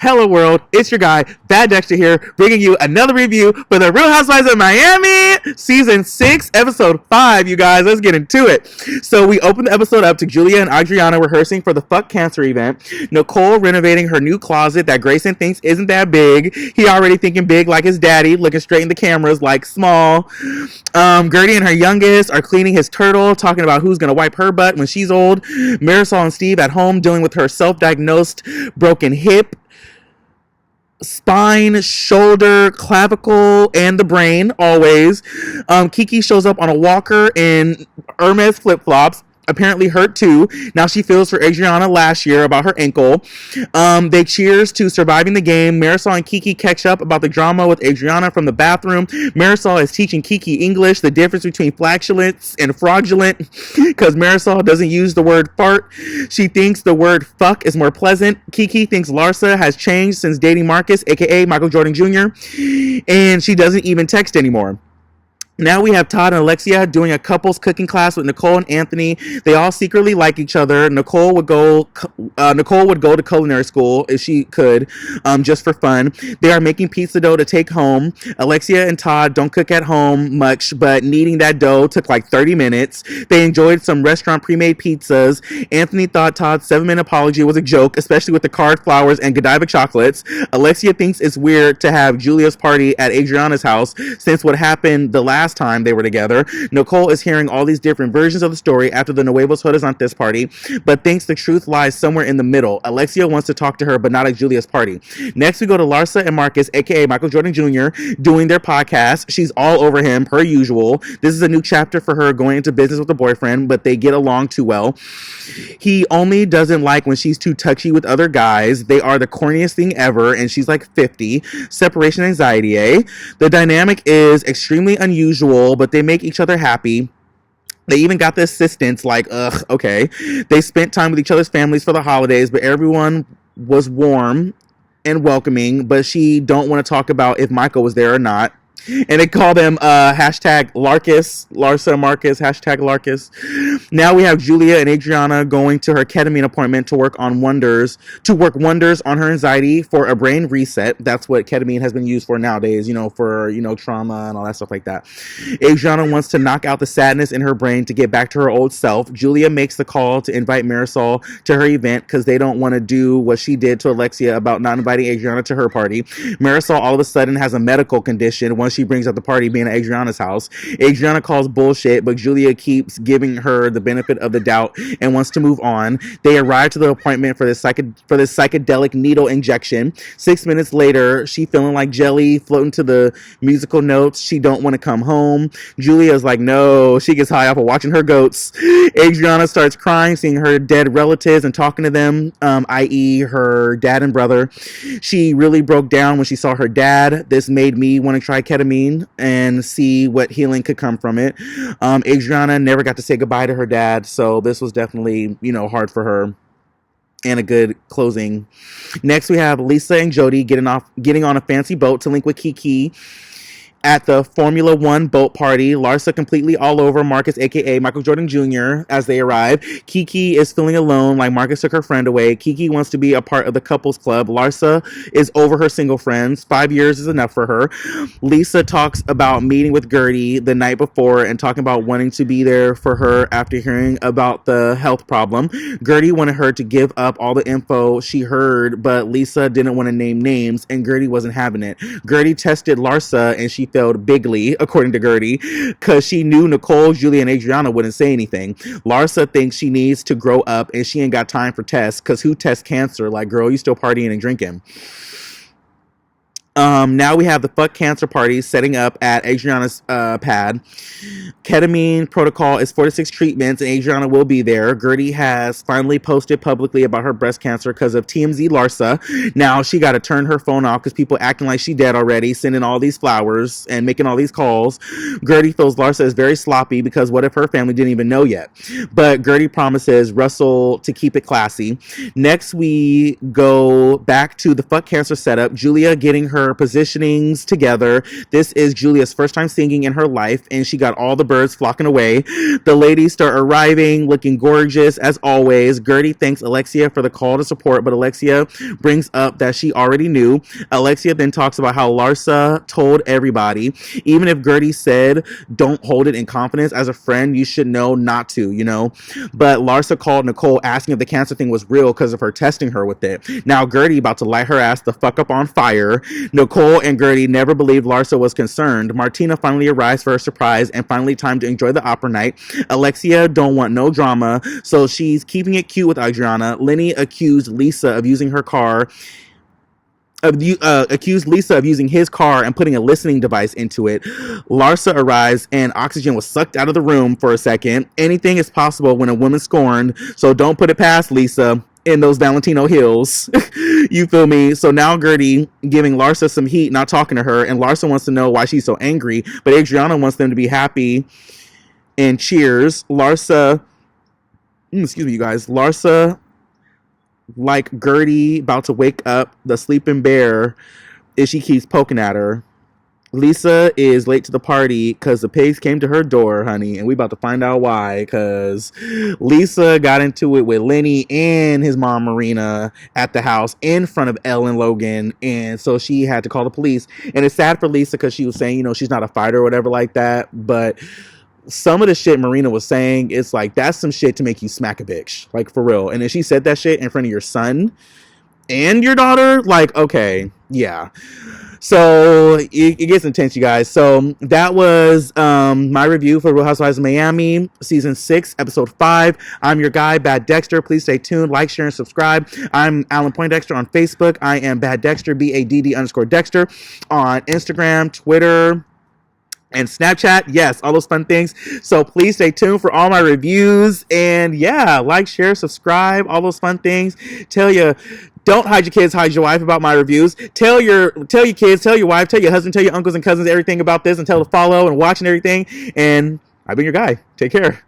Hello world, it's your guy, Bad Dexter here, bringing you another review for the Real Housewives of Miami, Season 6, Episode 5, you guys. Let's get into it. So we opened the episode up to Julia and Adriana rehearsing for the Fuck Cancer event, Nicole renovating her new closet that Grayson thinks isn't that big, he already thinking big like his daddy, looking straight in the cameras like small. Gertie and her youngest are cleaning his turtle, talking about who's gonna wipe her butt when she's old. Marisol and Steve at home dealing with her self-diagnosed broken hip, spine, shoulder, clavicle, and the brain, always. Kiki shows up on a walker in Hermes flip-flops, apparently hurt too. Now she feels for Adriana last year about her ankle. They cheers to surviving the game. Marisol and Kiki catch up about the drama with Adriana from the bathroom. Marisol is teaching Kiki English, the difference between flatulence and fraudulent, because Marisol doesn't use the word fart. She thinks the word fuck is more pleasant. Kiki thinks Larsa has changed since dating Marcus, aka Michael Jordan Jr., and she doesn't even text anymore. Now we have Todd and Alexia doing a couples cooking class with Nicole and Anthony. They all secretly like each other. Nicole would go to culinary school if she could, just for fun. They are making pizza dough to take home. Alexia and Todd don't cook at home much, but kneading that dough took like 30 minutes. They enjoyed some restaurant pre-made pizzas. Anthony thought Todd's 7-minute apology was a joke, especially with the card flowers and Godiva chocolates. Alexia thinks it's weird to have Julia's party at Adriana's house since what happened the last time they were together. Nicole is hearing all these different versions of the story after the Nuevos Hodas Antes party, but thinks the truth lies somewhere in the middle. Alexia wants to talk to her, but not at Julia's party. Next, we go to Larsa and Marcus, aka Michael Jordan Jr., doing their podcast. She's all over him, per usual. This is a new chapter for her going into business with a boyfriend, but they get along too well. He only doesn't like when she's too touchy with other guys. They are the corniest thing ever, and she's like 50. Separation anxiety, eh? The dynamic is extremely unusual, but they make each other happy. They even got the assistants, like, ugh, okay. They spent time with each other's families for the holidays, but everyone was warm and welcoming, but she don't want to talk about if Michael was there or not. And they call them hashtag Larcus, Larsa Marcus, hashtag Larcus. Now we have Julia and Adriana going to her ketamine appointment to work wonders on her anxiety for a brain reset. That's what ketamine has been used for nowadays, for, trauma and all that stuff like that. Adriana wants to knock out the sadness in her brain to get back to her old self. Julia makes the call to invite Marisol to her event because they don't want to do what she did to Alexia about not inviting Adriana to her party. Marisol all of a sudden has a medical condition once she brings up the party being at Adriana's house. Adriana calls bullshit, but Julia keeps giving her the benefit of the doubt and wants to move on. They arrive to the appointment for this psychedelic needle injection. 6 minutes later, she feeling like jelly, floating to the musical notes. She don't want to come home. Julia's like, no. She gets high off of watching her goats. Adriana starts crying, seeing her dead relatives and talking to them, i.e. her dad and brother. She really broke down when she saw her dad. This made me want to try ketamine and see what healing could come from it. Adriana never got to say goodbye to her dad, so this was definitely, hard for her. And a good closing. Next, we have Lisa and Jody getting on a fancy boat to link with Kiki at the Formula One boat party. Larsa completely all over Marcus, aka Michael Jordan Jr. as they arrive. Kiki is feeling alone, like Marcus took her friend away. Kiki wants to be a part of the couples club. Larsa is over her single friends. 5 years is enough for her. Lisa talks about meeting with Gertie the night before and talking about wanting to be there for her after hearing about the health problem. Gertie wanted her to give up all the info she heard, but Lisa didn't want to name names, and Gertie wasn't having it. Gertie tested Larsa, and she failed bigly, according to Gertie, because she knew Nicole, Julia, and Adriana wouldn't say anything. Larsa thinks she needs to grow up, and she ain't got time for tests, because who tests cancer? Like, girl, you still partying and drinking. Now we have the Fuck Cancer party setting up at Adriana's pad. Ketamine protocol is 4 to 6 treatments, and Adriana will be there. Gertie has finally posted publicly about her breast cancer because of TMZ Larsa. Now she got to turn her phone off because people acting like she dead already, sending all these flowers and making all these calls. Gertie feels Larsa is very sloppy because what if her family didn't even know yet? But Gertie promises Russell to keep it classy. Next, we go back to the Fuck Cancer setup. Julia getting her their positionings together. This is Julia's first time singing in her life, and she got all the birds flocking away. The ladies start arriving, looking gorgeous as always. Gertie thanks Alexia for the call to support, but Alexia brings up that she already knew. Alexia then talks about how Larsa told everybody. Even if Gertie said, don't hold it in confidence, as a friend, you should know not to, you know? But Larsa called Nicole asking if the cancer thing was real because of her testing her with it. Now Gertie about to light her ass the fuck up on fire. Nicole and Gertie never believed Larsa was concerned. Martina finally arrives for a surprise and finally time to enjoy the opera night. Alexia don't want no drama, so she's keeping it cute with Adriana. Lenny accused Lisa of using her car accused Lisa of using his car and putting a listening device into it. Larsa arrives and oxygen was sucked out of the room for a second. Anything is possible when a woman's scorned, so don't put it past Lisa in those Valentino hills. You feel me? So now Gertie giving Larsa some heat, not talking to her, and Larsa wants to know why she's so angry, but Adriana wants them to be happy and cheers. Larsa, excuse me, you guys. Larsa, like Gertie about to wake up the sleeping bear, if she keeps poking at her. Lisa is late to the party because the pigs came to her door, honey, and we about to find out why, because Lisa got into it with Lenny and his mom Marina at the house in front of Elle and Logan, and so she had to call the police. And it's sad for Lisa because she was saying, you know, she's not a fighter or whatever like that, but some of the shit Marina was saying, it's like, that's some shit to make you smack a bitch, like, for real. And if she said that shit in front of your son and your daughter, like, okay, yeah. So it gets intense, you guys. So that was my review for Real Housewives of Miami season 6 episode 5. I'm your guy, Bad Dexter. Please stay tuned, like, share, and subscribe. I'm Alan Poindexter on Facebook. I am Bad Dexter, BADD_Dexter on Instagram, Twitter, and Snapchat. Yes, all those fun things. So please stay tuned for all my reviews. And yeah, like, share, subscribe, all those fun things. Don't hide your kids, hide your wife about my reviews. Tell your kids, tell your wife, tell your husband, tell your uncles and cousins everything about this, and tell them to follow and watch and everything. And I've been your guy. Take care.